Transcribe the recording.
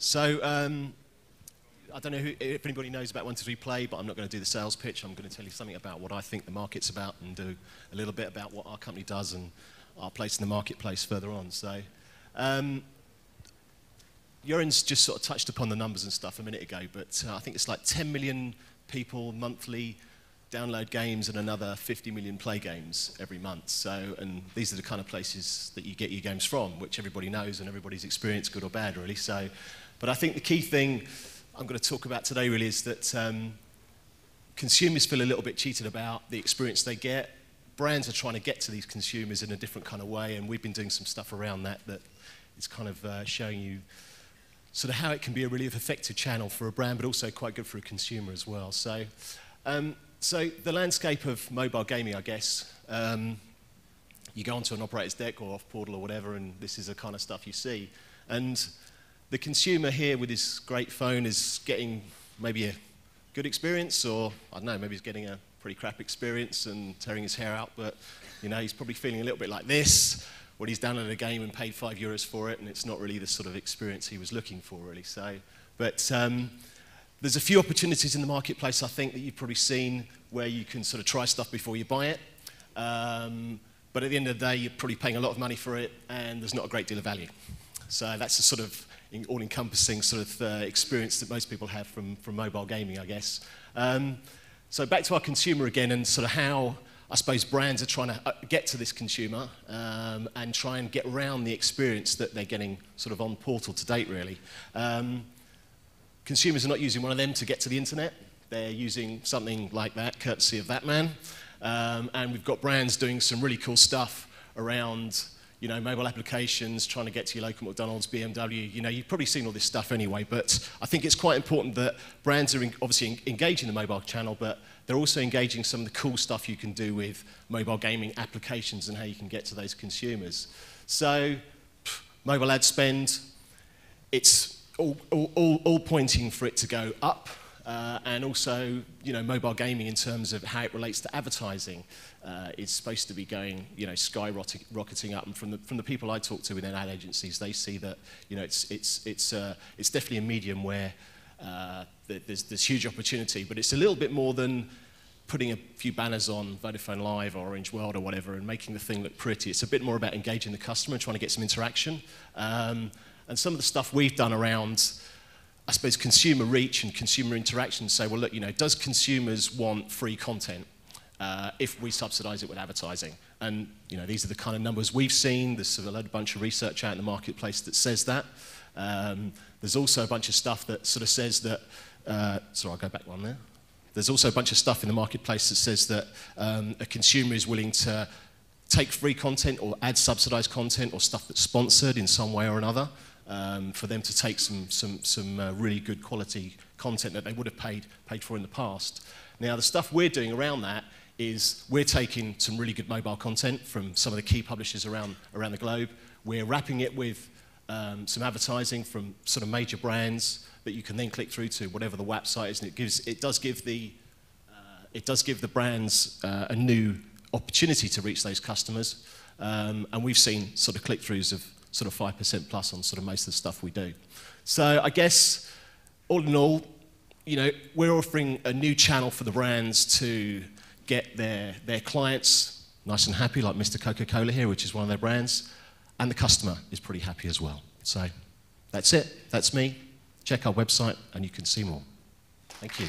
So, I don't know if anybody knows about 1-2-3 Play, but I'm not going to do the sales pitch. I'm going to tell you something about what I think the market's about and do a little bit about what our company does and our place in the marketplace further on. So, Joren's just sort of touched upon the numbers and stuff a minute ago, but I think it's like 10 million people monthly download games and another 50 million play games every month. So, and these are the kind of places that you get your games from, which everybody knows and everybody's experienced, good or bad, really. So, but I think the key thing I'm going to talk about today really is that consumers feel a little bit cheated about the experience they get. Brands are trying to get to these consumers in a different kind of way, and we've been doing some stuff around that is kind of showing you sort of how it can be a really effective channel for a brand, but also quite good for a consumer as well. So, so the landscape of mobile gaming, I guess, you go onto an operator's deck or off portal or whatever, and this is the kind of stuff you see. And the consumer here with his great phone is getting maybe a good experience, or I don't know, maybe he's getting a pretty crap experience and tearing his hair out, but you know, he's probably feeling a little bit like this when he's downloaded a game and paid €5 for it, and it's not really the sort of experience he was looking for, really. So, but there's a few opportunities in the marketplace, I think, that you've probably seen where you can sort of try stuff before you buy it. But at the end of the day, you're probably paying a lot of money for it, and there's not a great deal of value. So that's the sort of all-encompassing sort of experience that most people have from mobile gaming, I guess. So back to our consumer again, and sort of how I suppose brands are trying to get to this consumer and try and get around the experience that they're getting sort of on portal to date, really. Consumers are not using one of them to get to the internet. They're using something like that, courtesy of that man. And we've got brands doing some really cool stuff around, you know, mobile applications, trying to get to your local McDonald's, BMW. You know, you've probably seen all this stuff anyway, but I think it's quite important that brands are obviously engaging the mobile channel, but they're also engaging some of the cool stuff you can do with mobile gaming applications and how you can get to those consumers. So, mobile ad spend, it's all pointing for it to go up, and also, you know, mobile gaming in terms of how it relates to advertising is supposed to be going, you know, skyrocketing up. And from the people I talk to within ad agencies, they see that, you know, it's definitely a medium where there's huge opportunity, but it's a little bit more than putting a few banners on Vodafone Live or Orange World or whatever and making the thing look pretty. It's a bit more about engaging the customer and trying to get some interaction. And some of the stuff we've done around, I suppose, consumer reach and consumer interaction, say, well, look, you know, does consumers want free content if we subsidize it with advertising? And, you know, these are the kind of numbers we've seen. There's a bunch of research out in the marketplace that says that. There's also a bunch of stuff that sort of says that, sorry, I'll go back one there. There's also a bunch of stuff in the marketplace that says that a consumer is willing to take free content or add subsidized content or stuff that's sponsored in some way or another, for them to take some really good quality content that they would have paid for in the past. Now, the stuff we're doing around that is we're taking some really good mobile content from some of the key publishers around the globe. We're wrapping it with some advertising from sort of major brands that you can then click through to whatever the website is, and it does give the brands a new opportunity to reach those customers, and we've seen sort of click-throughs of sort of 5% plus on sort of most of the stuff we do. So I guess, all in all, you know, we're offering a new channel for the brands to get their clients nice and happy, like Mr. Coca-Cola here, which is one of their brands, and the customer is pretty happy as well. So that's it. That's me. Check our website and you can see more. Thank you.